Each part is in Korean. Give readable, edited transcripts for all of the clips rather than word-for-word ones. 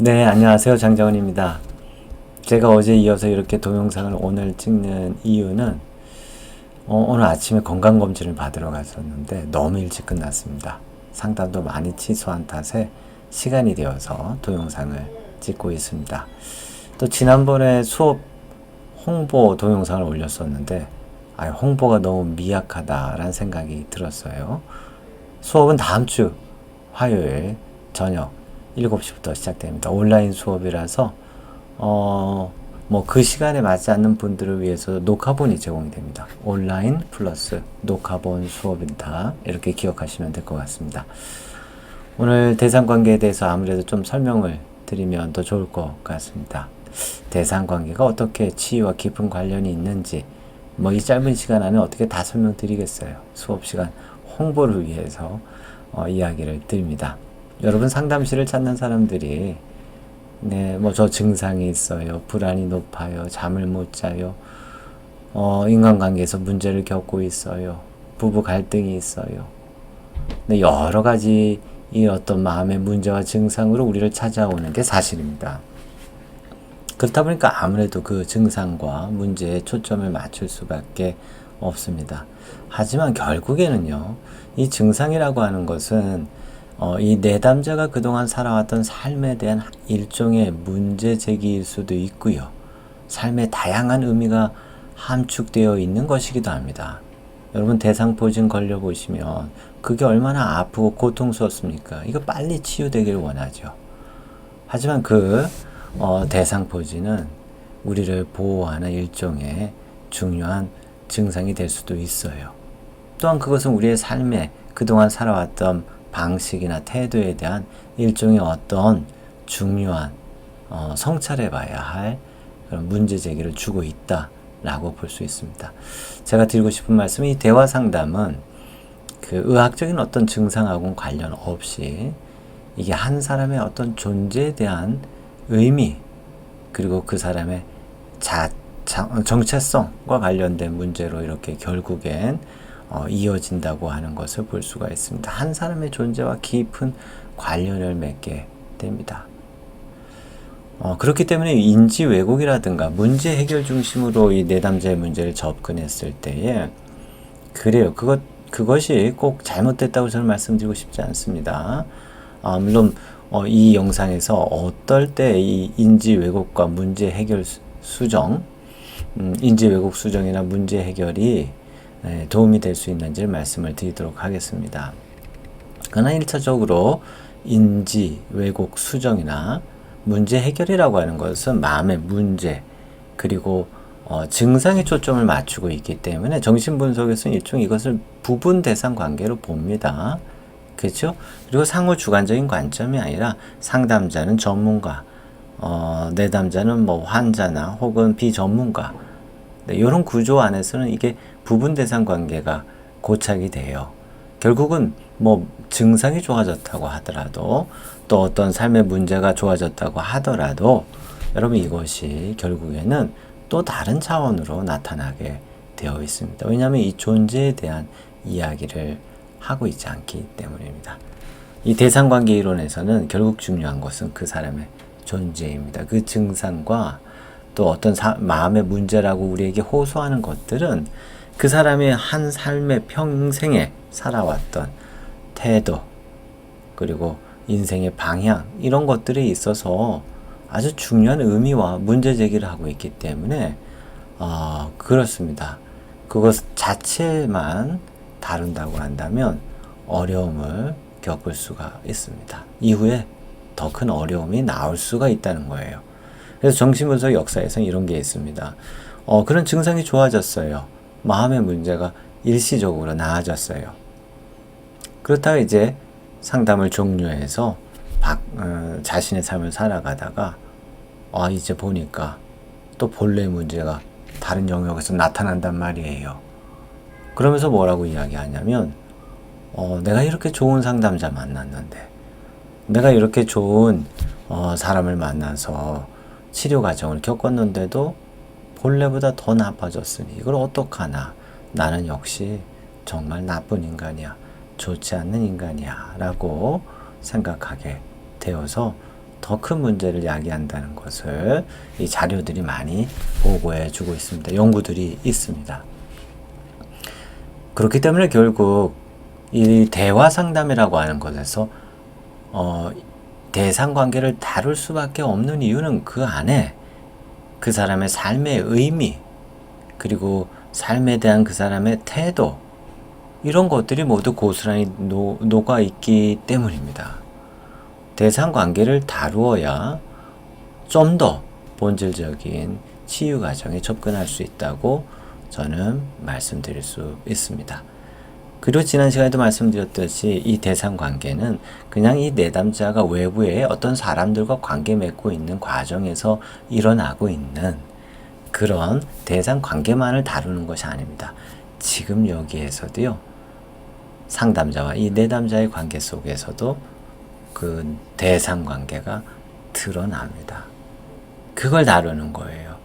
네, 안녕하세요. 장정은입니다. 제가 어제 이어서 이렇게 동영상을 오늘 찍는 이유는 오늘 아침에 건강검진을 받으러 갔었는데 너무 일찍 끝났습니다. 상담도 많이 취소한 탓에 시간이 되어서 동영상을 찍고 있습니다. 또 지난번에 수업 홍보 동영상을 올렸었는데 홍보가 너무 미약하다라는 생각이 들었어요. 수업은 다음 주 화요일 저녁 7시부터 시작됩니다. 온라인 수업이라서 뭐 그 시간에 맞지 않는 분들을 위해서 녹화본이 제공이 됩니다. 온라인 플러스 녹화본 수업이다. 이렇게 기억하시면 될 것 같습니다. 오늘 대상관계에 대해서 아무래도 좀 설명을 드리면 더 좋을 것 같습니다. 대상관계가 어떻게 치유와 깊은 관련이 있는지 뭐 이 짧은 시간 안에 어떻게 다 설명드리겠어요. 수업 시간 홍보를 위해서 이야기를 드립니다. 여러분 상담실을 찾는 사람들이 뭐 저 증상이 있어요. 불안이 높아요. 잠을 못 자요. 인간관계에서 문제를 겪고 있어요. 부부 갈등이 있어요. 여러 가지 이 어떤 마음의 문제와 증상으로 우리를 찾아오는 게 사실입니다. 그렇다 보니까 아무래도 그 증상과 문제에 초점을 맞출 수밖에 없습니다. 하지만 결국에는요, 이 증상이라고 하는 것은 이 내담자가 그동안 살아왔던 삶에 대한 일종의 문제 제기일 수도 있고요. 삶의 다양한 의미가 함축되어 있는 것이기도 합니다. 여러분 대상포진 걸려보시면 그게 얼마나 아프고 고통스럽습니까? 이거 빨리 치유되길 원하죠. 하지만 그 대상포진은 우리를 보호하는 일종의 중요한 증상이 될 수도 있어요. 또한 그것은 우리의 삶에 그동안 살아왔던 방식이나 태도에 대한 일종의 어떤 중요한 성찰해 봐야 할 그런 문제 제기를 주고 있다라고 볼 수 있습니다. 제가 드리고 싶은 말씀은 이 대화 상담은 그 의학적인 어떤 증상하고는 관련 없이 이게 한 사람의 어떤 존재에 대한 의미 그리고 그 사람의 정체성과 관련된 문제로 이렇게 결국엔 이어진다고 하는 것을 볼 수가 있습니다. 한 사람의 존재와 깊은 관련을 맺게 됩니다. 그렇기 때문에 인지 왜곡이라든가 문제 해결 중심으로 이 내담자의 문제를 접근했을 때에 그래요. 그것이 꼭 잘못됐다고 저는 말씀드리고 싶지 않습니다. 물론 이 영상에서 어떨 때 이 인지 왜곡과 문제 해결 수정, 인지 왜곡 수정이나 문제 해결이 도움이 될 수 있는지를 말씀을 드리도록 하겠습니다. 그러나 1차적으로 인지 왜곡 수정이나 문제 해결이라고 하는 것은 마음의 문제 그리고 증상에 초점을 맞추고 있기 때문에 정신분석에서는 일종 이것을 부분 대상 관계로 봅니다. 그렇죠? 그리고 상호 주관적인 관점이 아니라 상담자는 전문가, 내담자는 뭐 환자나 혹은 비전문가 이런 구조 안에서는 이게 부분 대상 관계가 고착이 돼요. 결국은 뭐 증상이 좋아졌다고 하더라도 또 어떤 삶의 문제가 좋아졌다고 하더라도 여러분 이것이 결국에는 또 다른 차원으로 나타나게 되어 있습니다. 왜냐하면 이 존재에 대한 이야기를 하고 있지 않기 때문입니다. 이 대상관계 이론에서는 결국 중요한 것은 그 사람의 존재입니다. 그 증상과 또 어떤 마음의 문제라고 우리에게 호소하는 것들은 그 사람의 한 삶의 평생에 살아왔던 태도 그리고 인생의 방향 이런 것들에 있어서 아주 중요한 의미와 문제 제기를 하고 있기 때문에 그렇습니다. 그것 자체만 다룬다고 한다면 어려움을 겪을 수가 있습니다. 이후에 더 큰 어려움이 나올 수가 있다는 거예요. 그래서 정신분석 역사에서는 이런 게 있습니다. 그런 증상이 좋아졌어요. 마음의 문제가 일시적으로 나아졌어요. 그렇다가 이제 상담을 종료해서 자신의 삶을 살아가다가 이제 보니까 또 본래 문제가 다른 영역에서 나타난단 말이에요. 그러면서 뭐라고 이야기하냐면 내가 이렇게 좋은 상담자 만났는데 내가 이렇게 좋은 사람을 만나서 치료 과정을 겪었는데도 본래보다 더 나빠졌으니 이걸 어떡하나 나는 역시 정말 나쁜 인간이야 좋지 않는 인간이야 라고 생각하게 되어서 더 큰 문제를 야기한다는 것을 이 자료들이 많이 보고해 주고 있습니다. 연구들이 있습니다. 그렇기 때문에 결국 이 대화 상담이라고 하는 것에서 대상 관계를 다룰 수밖에 없는 이유는 그 안에 그 사람의 삶의 의미, 그리고 삶에 대한 그 사람의 태도, 이런 것들이 모두 고스란히 녹아 있기 때문입니다. 대상 관계를 다루어야 좀 더 본질적인 치유 과정에 접근할 수 있다고 저는 말씀드릴 수 있습니다. 그리고 지난 시간에도 말씀드렸듯이 이 대상 관계는 그냥 이 내담자가 외부에 어떤 사람들과 관계 맺고 있는 과정에서 일어나고 있는 그런 대상 관계만을 다루는 것이 아닙니다. 지금 여기에서도요, 상담자와 이 내담자의 관계 속에서도 그 대상 관계가 드러납니다. 그걸 다루는 거예요.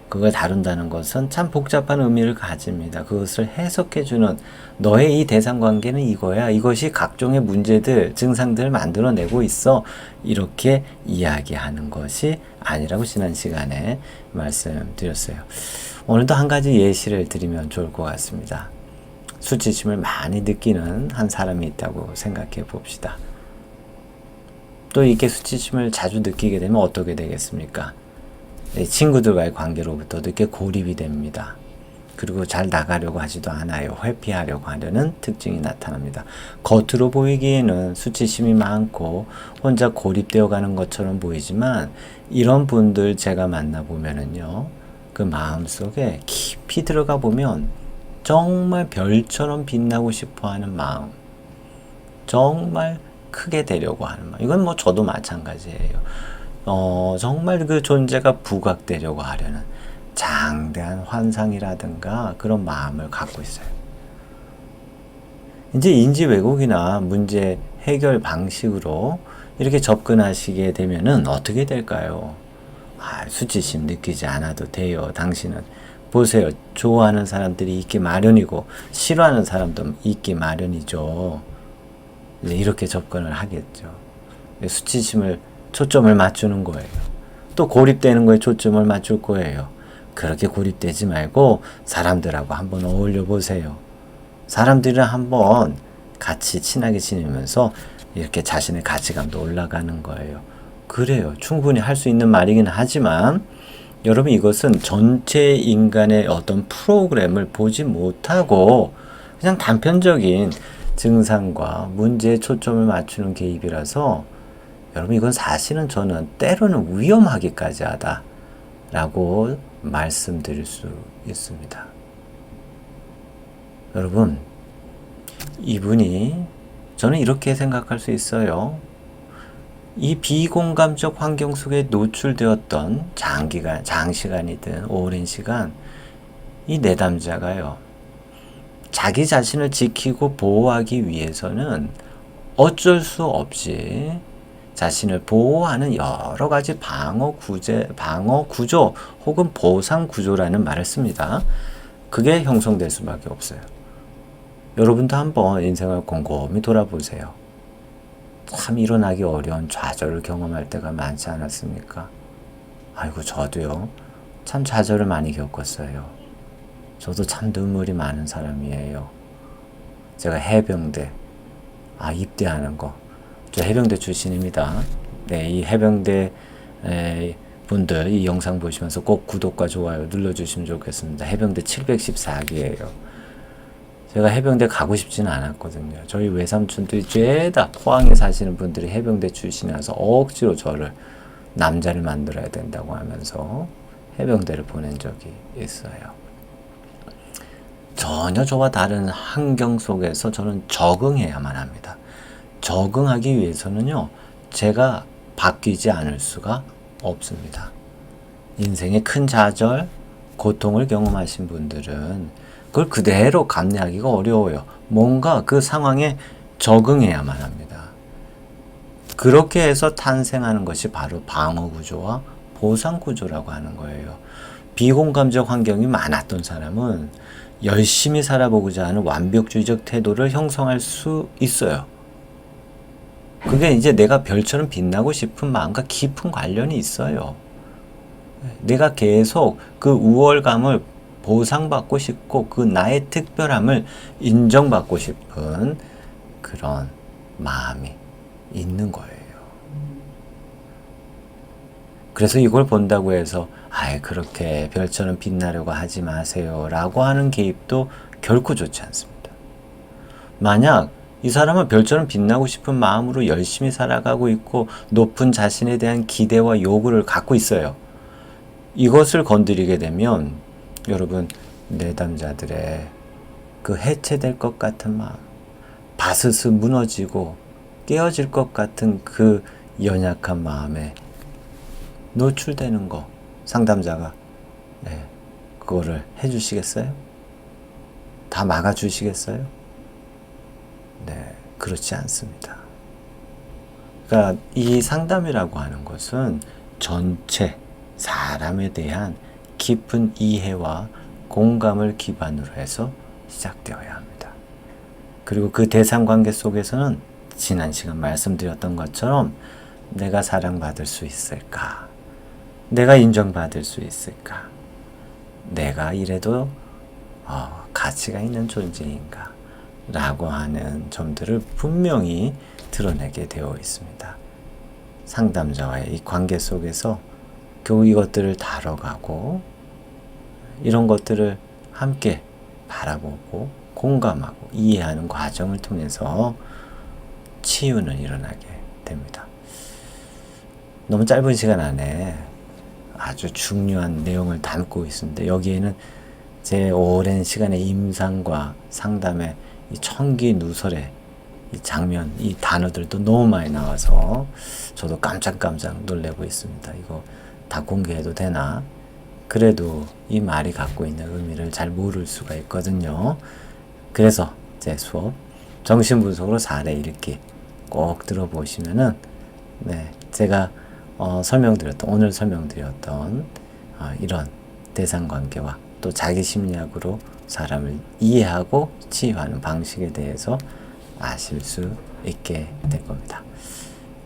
그걸 다룬다는 것은 참 복잡한 의미를 가집니다. 그것을 해석해주는, 너의 이 대상 관계는 이거야. 이것이 각종의 문제들, 증상들을 만들어내고 있어. 이렇게 이야기하는 것이 아니라고 지난 시간에 말씀드렸어요. 오늘도 한 가지 예시를 드리면 좋을 것 같습니다. 수치심을 많이 느끼는 한 사람이 있다고 생각해 봅시다. 또 이렇게 수치심을 자주 느끼게 되면 어떻게 되겠습니까? 친구들과의 관계로부터도 이렇게 고립이 됩니다. 그리고 잘 나가려고 하지도 않아요. 회피하려고 하려는 특징이 나타납니다. 겉으로 보이기에는 수치심이 많고 혼자 고립되어 가는 것처럼 보이지만, 이런 분들 제가 만나보면은요, 그 마음속에 깊이 들어가 보면 정말 별처럼 빛나고 싶어 하는 마음, 정말 크게 되려고 하는 마음, 이건 뭐 저도 마찬가지예요. 정말 그 존재가 부각되려고 하려는 장대한 환상이라든가 그런 마음을 갖고 있어요. 이제 인지 왜곡이나 문제 해결 방식으로 이렇게 접근하시게 되면은 어떻게 될까요? 수치심 느끼지 않아도 돼요. 당신은 보세요. 좋아하는 사람들이 있기 마련이고 싫어하는 사람도 있기 마련이죠. 이렇게 접근을 하겠죠. 수치심을 초점을 맞추는 거예요. 또 고립되는 거에 초점을 맞출 거예요. 그렇게 고립되지 말고 사람들하고 한번 어울려 보세요. 사람들이랑 한번 같이 친하게 지내면서 이렇게 자신의 가치감도 올라가는 거예요. 그래요. 충분히 할 수 있는 말이긴 하지만, 여러분, 이것은 전체 인간의 어떤 프로그램을 보지 못하고 그냥 단편적인 증상과 문제에 초점을 맞추는 개입이라서, 여러분, 이건 사실은 저는 때로는 위험하기까지 하다라고 말씀드릴 수 있습니다. 여러분, 이분이, 저는 이렇게 생각할 수 있어요. 이 비공감적 환경 속에 노출되었던 장시간이든 오랜 시간, 이 내담자가요, 자기 자신을 지키고 보호하기 위해서는 어쩔 수 없이 자신을 보호하는 여러 가지 방어 구조 혹은 보상 구조라는 말을 씁니다. 그게 형성될 수밖에 없어요. 여러분도 한번 인생을 곰곰이 돌아보세요. 참 일어나기 어려운 좌절을 경험할 때가 많지 않았습니까? 아이고, 저도요. 참 좌절을 많이 겪었어요. 저도 참 눈물이 많은 사람이에요. 제가 해병대, 입대하는 거. 저 해병대 출신입니다. 네, 이 해병대 분들 이 영상 보시면서 꼭 구독과 좋아요 눌러주시면 좋겠습니다. 해병대 714기예요. 제가 해병대 가고 싶지는 않았거든요. 저희 외삼촌들이 죄다 포항에 사시는 분들이 해병대 출신이라서 억지로 저를 남자를 만들어야 된다고 하면서 해병대를 보낸 적이 있어요. 전혀 저와 다른 환경 속에서 저는 적응해야만 합니다. 적응하기 위해서는요, 제가 바뀌지 않을 수가 없습니다. 인생의 큰 좌절, 고통을 경험하신 분들은 그걸 그대로 감내하기가 어려워요. 뭔가 그 상황에 적응해야만 합니다. 그렇게 해서 탄생하는 것이 바로 방어구조와 보상구조라고 하는 거예요. 비공감적 환경이 많았던 사람은 열심히 살아보고자 하는 완벽주의적 태도를 형성할 수 있어요. 그게 이제 내가 별처럼 빛나고 싶은 마음과 깊은 관련이 있어요. 내가 계속 그 우월감을 보상받고 싶고 그 나의 특별함을 인정받고 싶은 그런 마음이 있는 거예요. 그래서 이걸 본다고 해서 아예 그렇게 별처럼 빛나려고 하지 마세요 라고 하는 개입도 결코 좋지 않습니다. 만약 이 사람은 별처럼 빛나고 싶은 마음으로 열심히 살아가고 있고 높은 자신에 대한 기대와 요구를 갖고 있어요. 이것을 건드리게 되면 여러분 내담자들의 그 해체될 것 같은 마음, 바스스 무너지고 깨어질 것 같은 그 연약한 마음에 노출되는 거 상담자가 그거를 해주시겠어요? 다 막아주시겠어요? 네, 그렇지 않습니다. 그러니까 이 상담이라고 하는 것은 전체 사람에 대한 깊은 이해와 공감을 기반으로 해서 시작되어야 합니다. 그리고 그 대상 관계 속에서는 지난 시간 말씀드렸던 것처럼 내가 사랑받을 수 있을까? 내가 인정받을 수 있을까? 내가 이래도 가치가 있는 존재인가? 라고 하는 점들을 분명히 드러내게 되어 있습니다. 상담자와의 이 관계 속에서 결국 이것들을 다뤄가고 이런 것들을 함께 바라보고 공감하고 이해하는 과정을 통해서 치유는 일어나게 됩니다. 너무 짧은 시간 안에 아주 중요한 내용을 담고 있습니다. 여기에는 제 오랜 시간의 임상과 상담의 이 청기 누설의 이 장면, 이 단어들도 너무 많이 나와서 저도 깜짝깜짝 놀래고 있습니다. 이거 다 공개해도 되나? 그래도 이 말이 갖고 있는 의미를 잘 모를 수가 있거든요. 그래서 제 수업 정신분석으로 사례 읽기 꼭 들어보시면은 제가 오늘 설명드렸던 이런 대상관계와 또 자기 심리학으로 사람을 이해하고 치유하는 방식에 대해서 아실 수 있게 될 겁니다.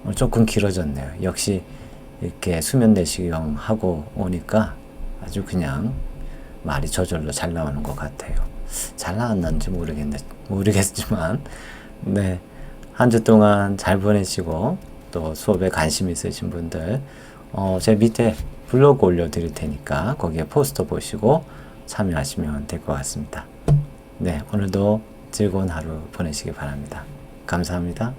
오늘 조금 길어졌네요. 역시 이렇게 수면 내시경 하고 오니까 아주 그냥 말이 저절로 잘 나오는 것 같아요. 잘 나왔는지 모르겠지만 한 주 동안 잘 보내시고 또 수업에 관심 있으신 분들 제 밑에 블로그 올려드릴 테니까 거기에 포스터 보시고 참여하시면 될 것 같습니다. 오늘도 즐거운 하루 보내시기 바랍니다. 감사합니다.